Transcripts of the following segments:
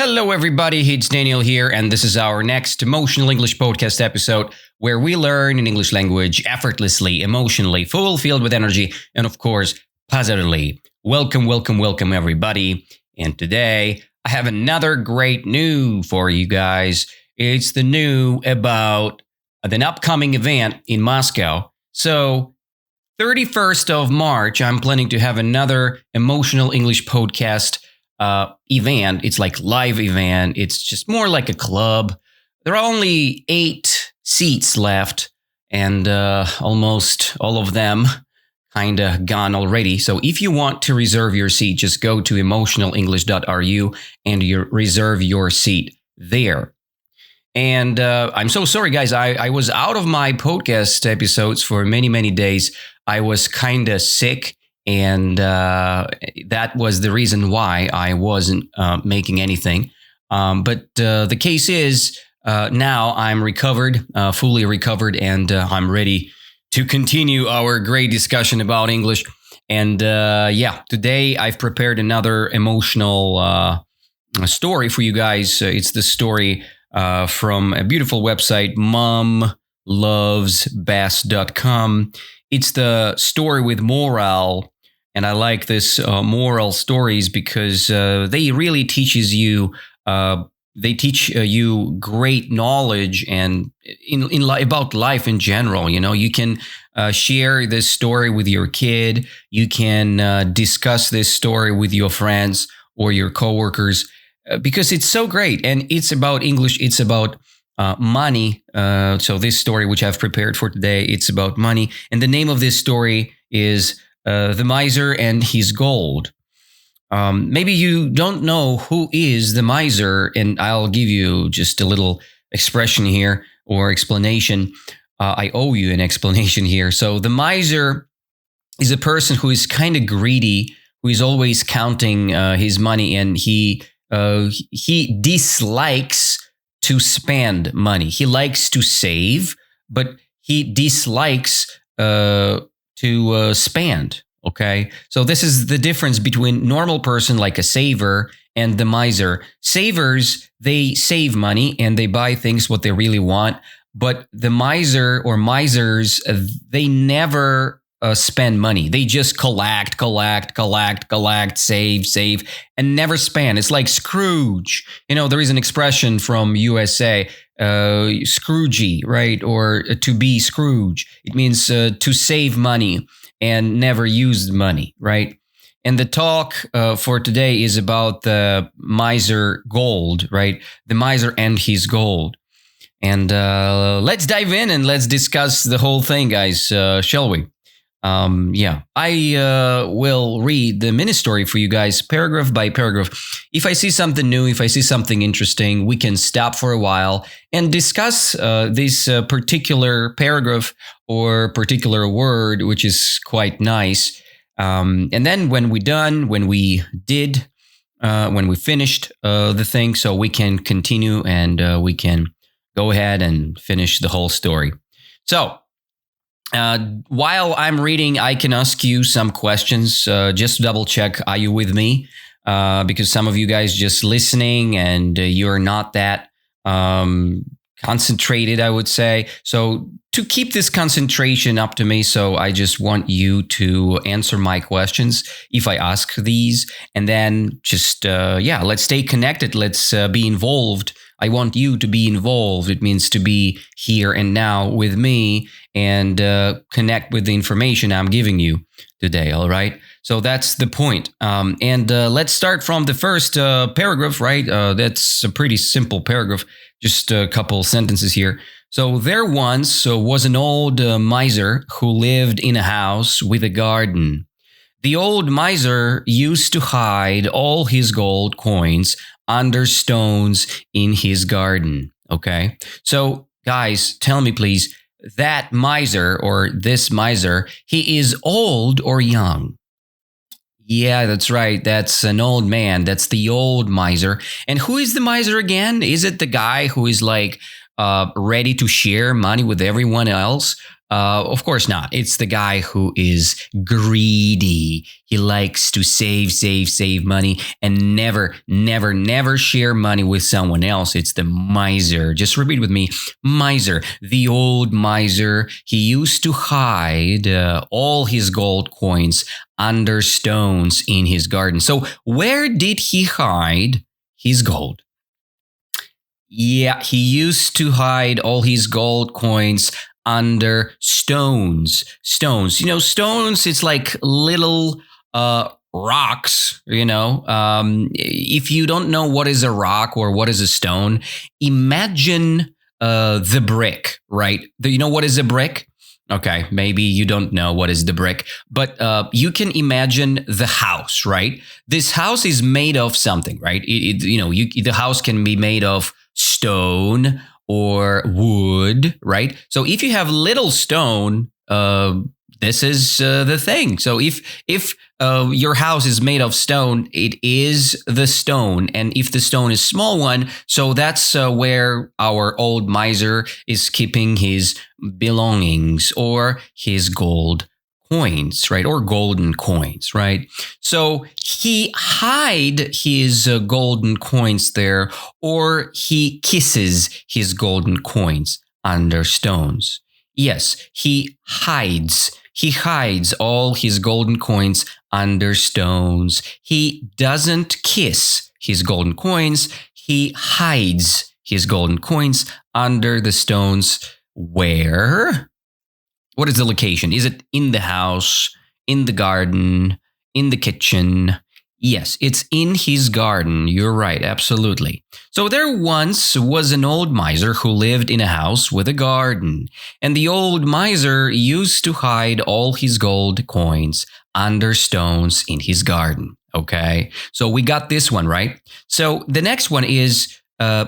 Hello, everybody. It's Daniel here, and this is our next Emotional English podcast episode where we learn in English language effortlessly, emotionally, fulfilled with energy, and of course, positively. Welcome, everybody. And today, I have another great news for you guys. It's the news about an upcoming event in Moscow. So, 31st of March, I'm planning to have another Emotional English podcast event. It's like live event. It's just more like a club. There are only 8 seats left, and almost all of them kind of gone already. So if you want to reserve your seat, just go to emotionalenglish.ru and you reserve your seat there. And I'm so sorry, guys. I was out of my podcast episodes for many days. I was kind of sick. And that was the reason why I wasn't making anything. But the case is now I'm recovered, fully recovered, and I'm ready to continue our great discussion about English. And today I've prepared another emotional story for you guys. It's the story from a beautiful website, momlovesbest.com. It's the story with moral. And I like this moral stories because they really teaches you. They teach you great knowledge and about life in general. You know, you can share this story with your kid. You can discuss this story with your friends or your coworkers because it's so great. And it's about English. It's about money. So this story, which I've prepared for today, it's about money. And the name of this story is The Miser and His Gold. Maybe you don't know who is the miser, and I'll give you just a little expression here or explanation. I owe you an explanation here. So the miser is a person who is kind of greedy, who is always counting his money, and he dislikes to spend money. He likes to save, but he dislikes to spend. Okay. So this is the difference between normal person like a saver and the miser. Savers, they save money and they buy things what they really want. But the miser or misers, they never spend money. They just collect, save, and never spend. It's like Scrooge. You know, there is an expression from USA, Scroogey, right? Or to be Scrooge. It means to save money and never use money, right? And the talk for today is about the miser gold, right? The miser and his gold. And let's dive in and let's discuss the whole thing, guys, shall we? I will read the mini story for you guys, paragraph by paragraph. If I see something new, if I see something interesting, we can stop for a while and discuss this particular paragraph or particular word, which is quite nice. And then when we finished the thing, so we can continue and we can go ahead and finish the whole story. So, while I'm reading, I can ask you some questions. Just to double check, are you with me? Because some of you guys just listening and you're not that concentrated, I would say. So to keep this concentration up to me, so I just want you to answer my questions if I ask these. And then just, let's stay connected. Let's be involved. I want you to be involved. It means to be here and now with me and connect with the information I'm giving you today, all right? So that's the point. And let's start from the first paragraph, right? That's a pretty simple paragraph, just a couple sentences here. So there once was an old miser who lived in a house with a garden. The old miser used to hide all his gold coins under stones in his garden. Okay. So guys, tell me please, that miser or this miser, he is old or young? Yeah, that's right. That's an old man. That's the old miser. And who is the miser again? Is it the guy who is like ready to share money with everyone else? Of course not. It's the guy who is greedy. He likes to save money and never share money with someone else. It's the miser. Just repeat with me. Miser. The old miser. He used to hide all his gold coins under stones in his garden. So where did he hide his gold? Yeah, he used to hide all his gold coins under stones. Stones. Stones, it's like little rocks, If you don't know what is a rock or what is a stone, imagine the brick, right? You know what is a brick? Okay, maybe you don't know what is the brick, but you can imagine the house, right? This house is made of something, right? The house can be made of stone or wood, right? So if you have little stone, this is the thing. So if your house is made of stone, it is the stone. And if the stone is small one, so that's where our old miser is keeping his belongings or his gold coins, right? Or golden coins, right? So he hide his golden coins there, or he kisses his golden coins under stones. Yes, he hides. He hides all his golden coins under stones. He doesn't kiss his golden coins. He hides his golden coins under the stones. Where? What is the location? Is it in the house, in the garden, in the kitchen? Yes, it's in his garden. You're right, absolutely. So there once was an old miser who lived in a house with a garden. And the old miser used to hide all his gold coins under stones in his garden. Okay, so we got this one, right? So the next one is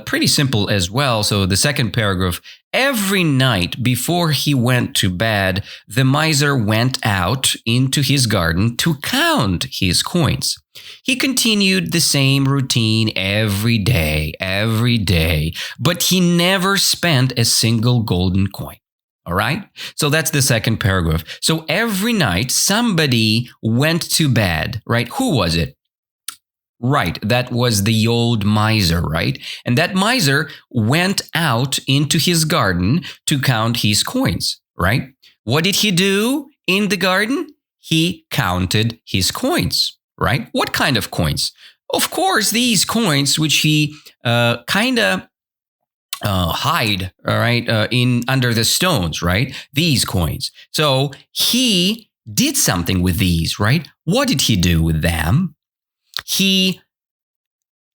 pretty simple as well. So the second paragraph, every night before he went to bed, the miser went out into his garden to count his coins. He continued the same routine every day, but he never spent a single golden coin. All right? So that's the second paragraph. So every night somebody went to bed, right? Who was it? Right, that was the old miser, right? And that miser went out into his garden to count his coins, right? What did he do in the garden? He counted his coins, right? What kind of coins? Of course, these coins which he kind of hide, all right, in under the stones, right? These coins. So he did something with these, right? What did he do with them? He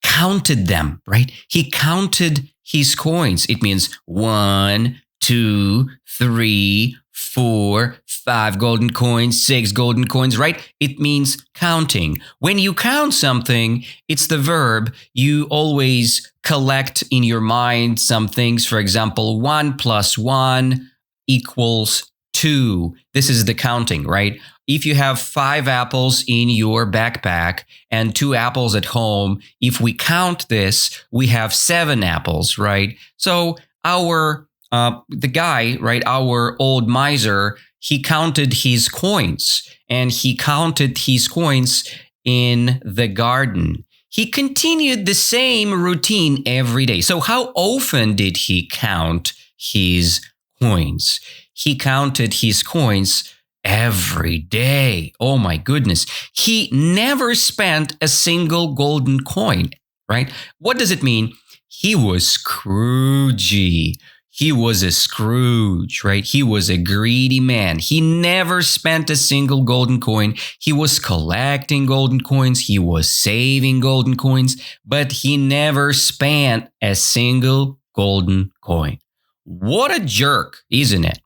counted them, right? He counted his coins. It means 1, 2, 3, 4, 5 golden coins, 6 golden coins, right? It means counting. When you count something, it's the verb. You always collect in your mind some things. For example, 1 plus 1 equals 2. This is the counting, right? If you have 5 apples in your backpack and 2 apples at home, if we count this, we have 7 apples, right? So the guy, right, our old miser, he counted his coins, and he counted his coins in the garden. He continued the same routine every day. So how often did he count his coins? He counted his coins every day. Oh my goodness. He never spent a single golden coin, right? What does it mean? He was Scroogey. He was a Scrooge, right? He was a greedy man. He never spent a single golden coin. He was collecting golden coins. He was saving golden coins, but he never spent a single golden coin. What a jerk, isn't it?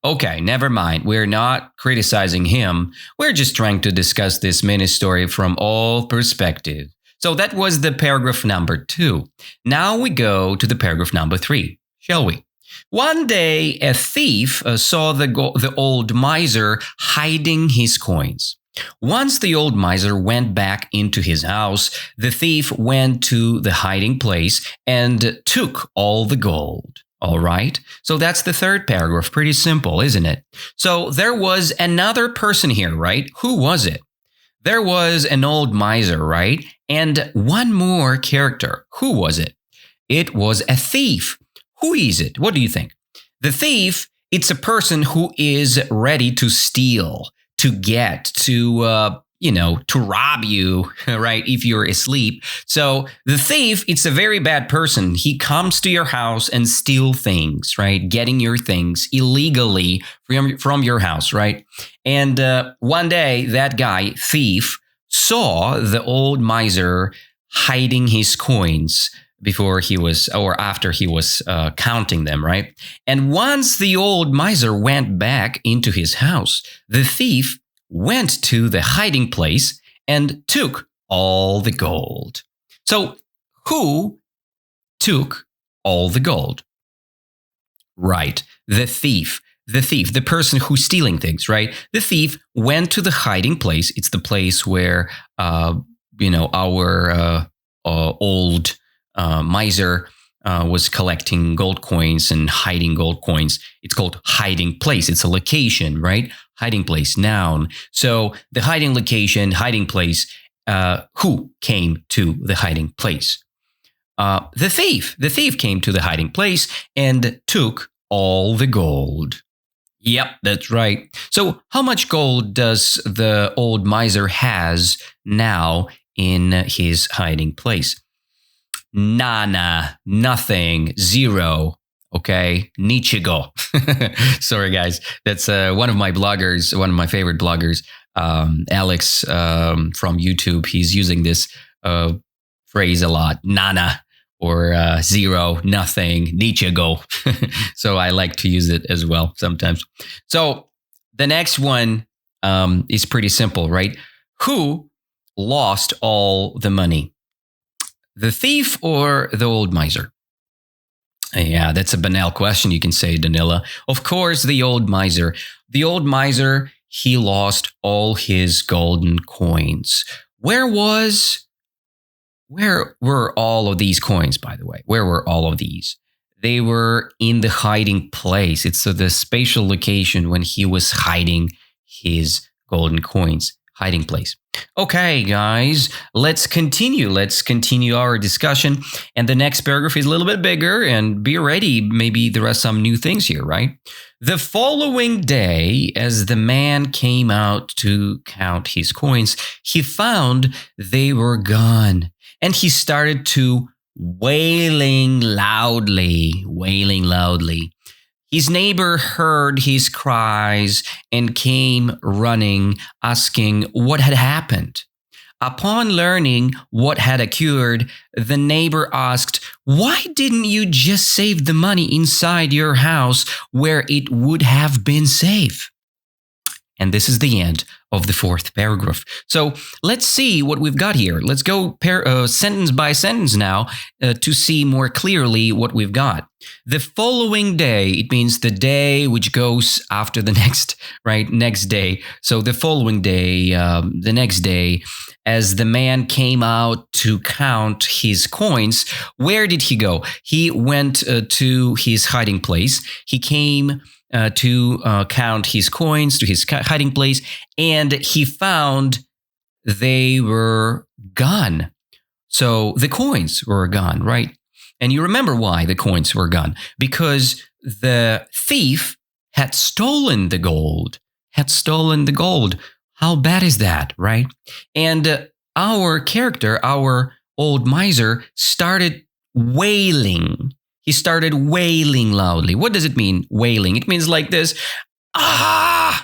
Okay, never mind. We're not criticizing him. We're just trying to discuss this mini story from all perspectives. So that was the paragraph number 2. Now we go to the paragraph number 3, shall we? One day, a thief saw the old miser hiding his coins. Once the old miser went back into his house, the thief went to the hiding place and took all the gold. All right. So that's the third paragraph. Pretty simple, isn't it? So there was another person here, right? Who was it? There was an old miser, right? And one more character. Who was it? It was a thief. Who is it? What do you think? The thief, it's a person who is ready to steal, to get, to rob you, right? If you're asleep. So the thief, it's a very bad person. He comes to your house and steal things, right? Getting your things illegally from your house, right? And one day that guy, thief, saw the old miser hiding his coins before he was, or after he was counting them, right? And once the old miser went back into his house, the thief went to the hiding place and took all the gold. So who took all the gold? Right, the thief. The person who's stealing things, right? The thief went to the hiding place. It's the place where, our old miser was collecting gold coins and hiding gold coins. It's called hiding place. It's a location, right? Hiding place, noun. So the hiding location, hiding place, who came to the hiding place? The thief. The thief came to the hiding place and took all the gold. Yep, that's right. So how much gold does the old miser has now in his hiding place? Nana, nothing, zero. Okay, nichigo. Sorry, guys. That's one of my bloggers, one of my favorite bloggers, Alex from YouTube. He's using this phrase a lot. Nana or zero, nothing, nichigo. So I like to use it as well sometimes. So the next one is pretty simple, right? Who lost all the money? The thief or the old miser? Yeah, that's a banal question, you can say, Danila. Of course, the old miser. The old miser, he lost all his golden coins. Where were all of these coins, by the way? Where were all of these? They were in the hiding place. It's the spatial location when he was hiding his golden coins. Hiding place. Okay, guys, let's continue. Let's continue our discussion. And the next paragraph is a little bit bigger, and be ready. Maybe there are some new things here, right? The following day, as the man came out to count his coins, he found they were gone. And he started to wailing loudly. His neighbor heard his cries and came running, asking what had happened. Upon learning what had occurred, the neighbor asked, "Why didn't you just save the money inside your house where it would have been safe?" And this is the end of the fourth paragraph. So let's see what we've got here. Let's go sentence by sentence now to see more clearly what we've got. The following day, it means the day which goes after the next, right? Next day. So the following day, the next day, as the man came out to count his coins, where did he go? He went to his hiding place. He came to count his coins to his hiding place, and he found they were gone. So the coins were gone, right? And you remember why the coins were gone? Because the thief had stolen the gold. How bad is that, right? And our character, our old miser, started wailing. He started wailing loudly. What does it mean, wailing? It means like this. God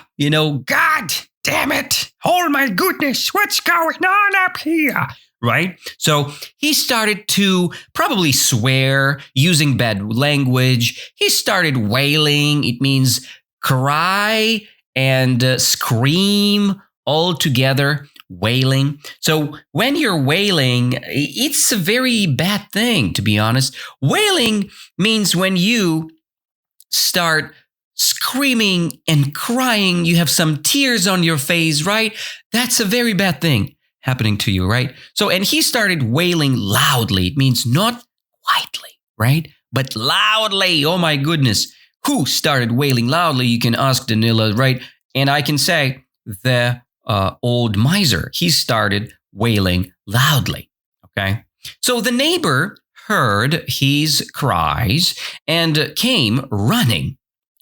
damn it. Oh my goodness, what's going on up here? Right? So he started to probably swear, using bad language. He started wailing. It means cry and scream all together. Wailing. So when you're wailing, it's a very bad thing, to be honest. Wailing means when you start screaming and crying, you have some tears on your face, right? That's a very bad thing happening to you, right? So, and he started wailing loudly. It means not quietly, right? but loudly. Oh my goodness. Who started wailing loudly? You can ask Danila, right? And I can say the old miser. He started wailing loudly. Okay. So the neighbor heard his cries and came running,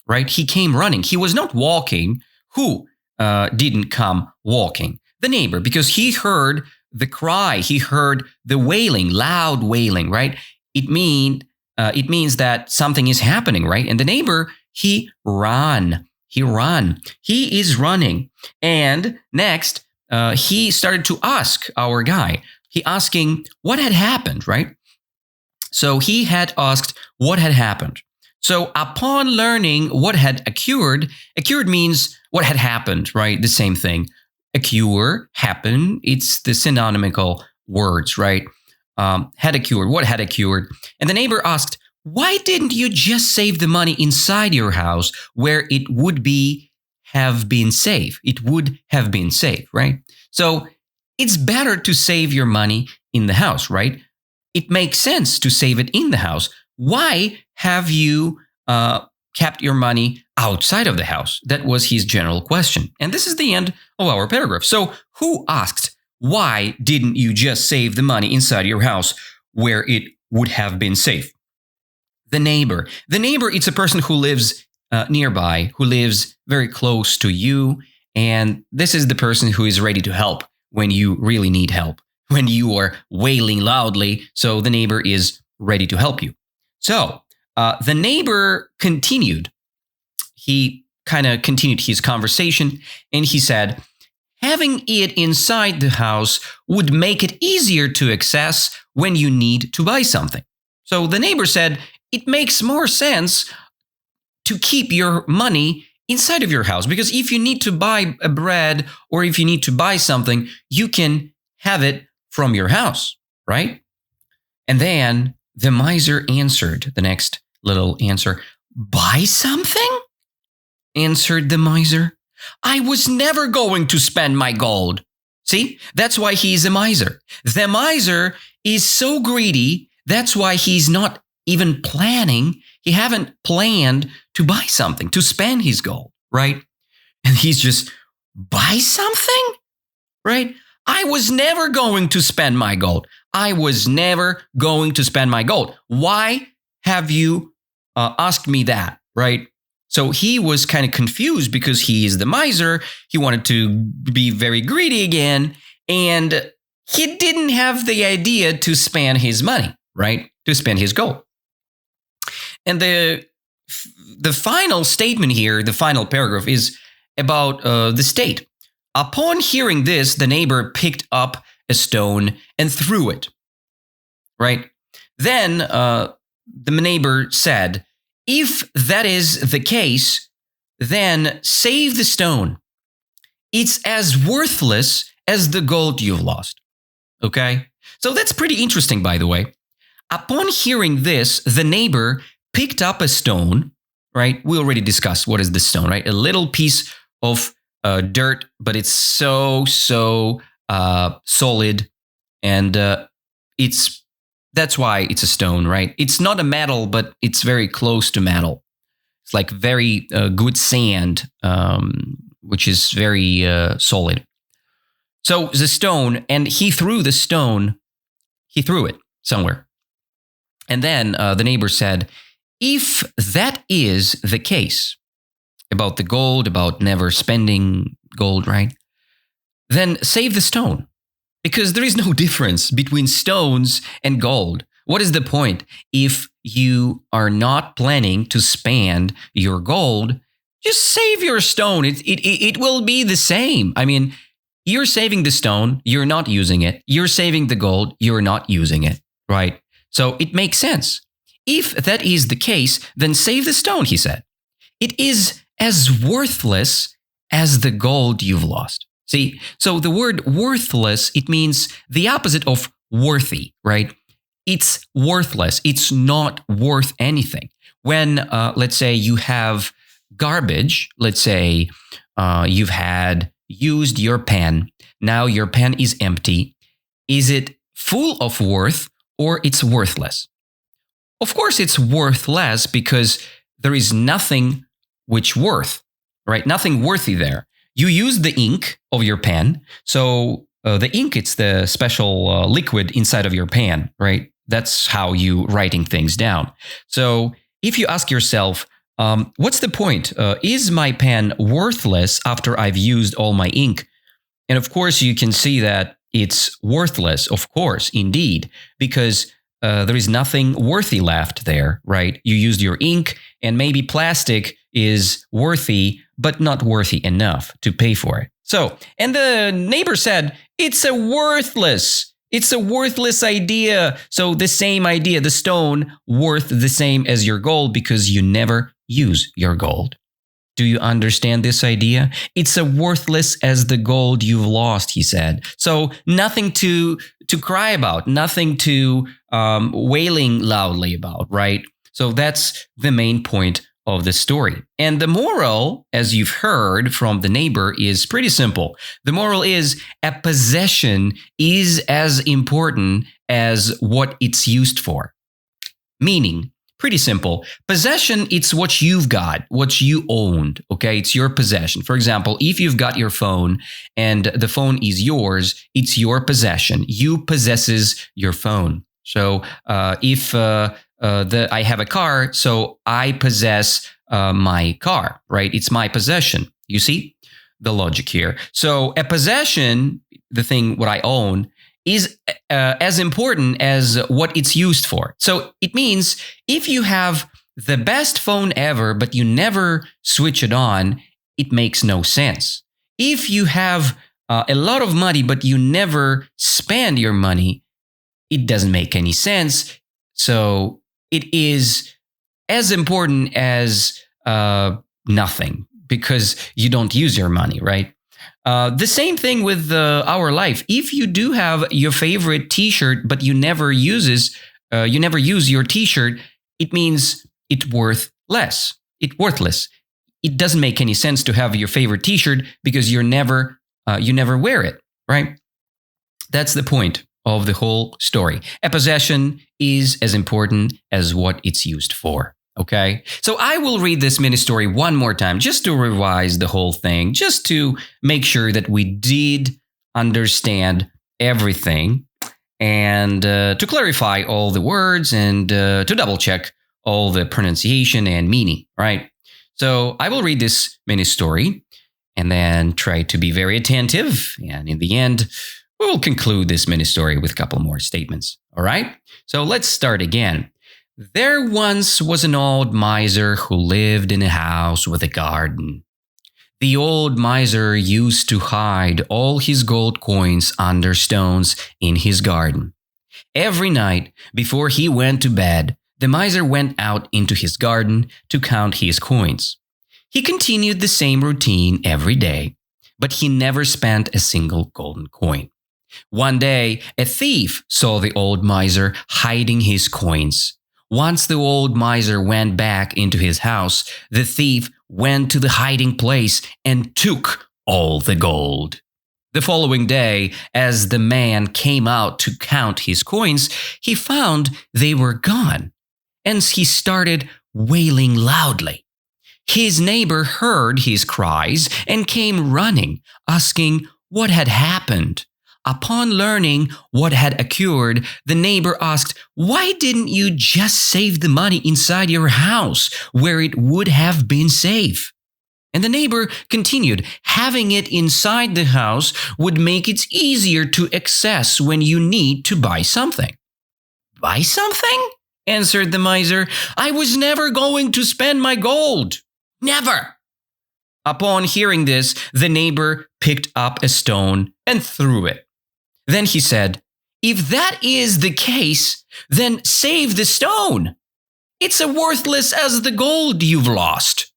right? He came running. He was not walking. Who didn't come walking? The neighbor, because he heard the cry. He heard the wailing, loud wailing, right? It means that something is happening, right? And the neighbor, he ran. He is running. And next, he started to ask our guy. He asking what had happened, right? So he had asked what had happened. So upon learning what had occurred means what had happened, right? The same thing. Occur, happen, it's the synonymical words, right? Had occurred, what had occurred. And the neighbor asked, why didn't you just save the money inside your house where it would have been safe? It would have been safe, right? So it's better to save your money in the house, right? It makes sense to save it in the house. Why have you kept your money outside of the house? That was his general question. And this is the end of our paragraph. So who asked, why didn't you just save the money inside your house where it would have been safe? The neighbor. The neighbor, it's a person who lives nearby, who lives very close to you. And this is the person who is ready to help when you really need help, when you are wailing loudly. So the neighbor is ready to help you. So the neighbor continued. He kind of continued his conversation and he said, having it inside the house would make it easier to access when you need to buy something. So the neighbor said, it makes more sense to keep your money inside of your house because if you need to buy a bread or if you need to buy something, you can have it from your house, right? And then the miser answered, the next little answer, buy something? Answered the miser. I was never going to spend my gold. See, that's why he's a miser. The miser is so greedy. That's why he's not even planning. He haven't planned to buy something, to spend his gold, right? And he's just, buy something? Right? I was never going to spend my gold. I was never going to spend my gold. Why have you asked me that, right? So he was kind of confused because he is the miser. He wanted to be very greedy again. And he didn't have the idea to spend his money, right? To spend his gold. And the final statement here, the final paragraph is about the state. Upon hearing this, the neighbor picked up a stone and threw it, right? Then the neighbor said, if that is the case, then save the stone. It's as worthless as the gold you've lost. Okay? So that's pretty interesting, by the way. Upon hearing this, the neighbor picked up a stone, right? We already discussed what is the stone, right? A little piece of dirt, but it's so solid. And that's why it's a stone, right? It's not a metal, but it's very close to metal. It's like very good sand, which is very solid. So the stone, and he threw the stone, he threw it somewhere. And then the neighbor said, if that is the case about the gold, about never spending gold, right? Then save the stone. Because there is no difference between stones and gold. What is the point? If you are not planning to spend your gold, just save your stone. It will be the same. I mean, you're saving the stone, you're not using it. You're saving the gold, you're not using it, right? So it makes sense. If that is the case, then save the stone, he said. It is as worthless as the gold you've lost. See, so the word worthless, it means the opposite of worthy, right? It's worthless. It's not worth anything. When, let's say you have garbage, let's say you've had used your pen. Now your pen is empty. Is it full of worth or it's worthless? Of course, it's worth less because there is nothing which worth, right? Nothing worthy there. You use the ink of your pen. So the ink, it's the special liquid inside of your pen, right? That's how you writing things down. So if you ask yourself, what's the point? Is my pen worthless after I've used all my ink? And of course, you can see that it's worthless, of course, indeed, because there is nothing worthy left there, right? You used your ink, and maybe plastic is worthy, but not worthy enough to pay for it. So, and the neighbor said, it's a worthless idea. So the same idea, the stone worth the same as your gold because you never use your gold. Do you understand this idea? It's as worthless as the gold you've lost, he said. So nothing to cry about, nothing to wailing loudly about, right? So that's the main point of the story. And the moral, as you've heard from the neighbor, is pretty simple. The moral is a possession is as important as what it's used for. Meaning, pretty simple. Possession, it's what you've got, what you owned, okay? It's your possession. For example, if you've got your phone and the phone is yours, it's your possession. You possesses your phone. So if I have a car, so I possess my car, right? It's my possession. You see the logic here. So a possession, the thing what I own, is as important as what it's used for. So it means if you have the best phone ever, but you never switch it on, it makes no sense. If you have a lot of money, but you never spend your money, it doesn't make any sense. So it is as important as nothing because you don't use your money, right? The same thing with our life. If you do have your favorite T-shirt, but you never use your T-shirt, it means it's worth less. It's worthless. It doesn't make any sense to have your favorite T-shirt because you never wear it, right? That's the point of the whole story. A possession is as important as what it's used for. Okay, so I will read this mini story one more time just to revise the whole thing, just to make sure that we did understand everything and to clarify all the words and to double check all the pronunciation and meaning, right? So I will read this mini story and then try to be very attentive. And in the end, we will conclude this mini story with a couple more statements. All right, so let's start again. There once was an old miser who lived in a house with a garden. The old miser used to hide all his gold coins under stones in his garden. Every night, before he went to bed, the miser went out into his garden to count his coins. He continued the same routine every day, but he never spent a single golden coin. One day, a thief saw the old miser hiding his coins. Once the old miser went back into his house, the thief went to the hiding place and took all the gold. The following day, as the man came out to count his coins, he found they were gone, and he started wailing loudly. His neighbor heard his cries and came running, asking what had happened. Upon learning what had occurred, the neighbor asked, "Why didn't you just save the money inside your house where it would have been safe?" And the neighbor continued, "Having it inside the house would make it easier to access when you need to buy something." "Buy something?" answered the miser. "I was never going to spend my gold. Never." Upon hearing this, the neighbor picked up a stone and threw it. Then he said, "If that is the case, then save the stone. It's as worthless as the gold you've lost."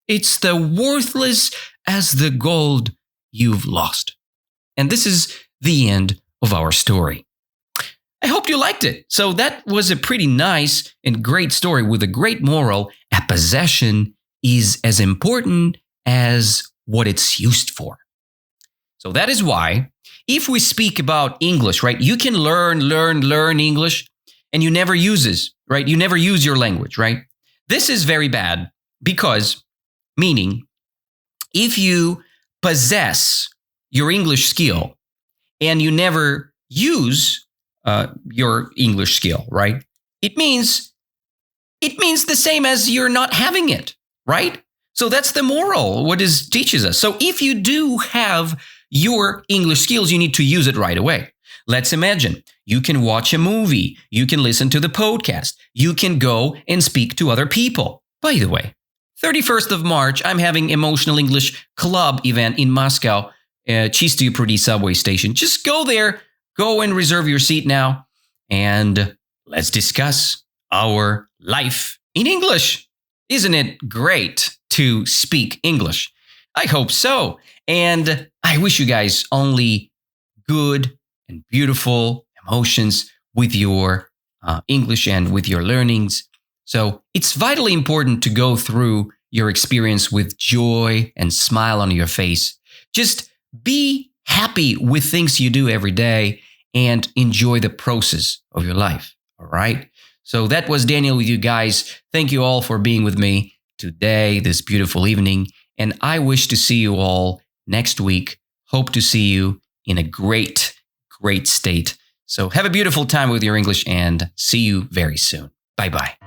It's the worthless as the gold you've lost. And this is the end of our story. I hope you liked it. So that was a pretty nice and great story with a great moral. A possession is as important as what it's used for. So that is why if we speak about English, right, you can learn English and you never use it, right? You never use your language, right? This is very bad because, meaning, if you possess your English skill and you never use your English skill, right? It means the same as you're not having it, right? So that's the moral, what this teaches us. So if you do have your English skills, you need to use it right away. Let's imagine you can watch a movie, you can listen to the podcast, you can go and speak to other people. By the way, 31st of March, I'm having Emotional English Club event in Moscow, Чистую Prudy subway station. Just go there, go and reserve your seat now, and let's discuss our life in English. Isn't it great to speak English? I hope so. And I wish you guys only good and beautiful emotions with your English and with your learnings. So it's vitally important to go through your experience with joy and smile on your face. Just be happy with things you do every day and enjoy the process of your life. All right. So that was Daniel with you guys. Thank you all for being with me today, this beautiful evening. And I wish to see you all next week. Hope to see you in a great state. So have a beautiful time with your English and see you very soon. Bye-bye.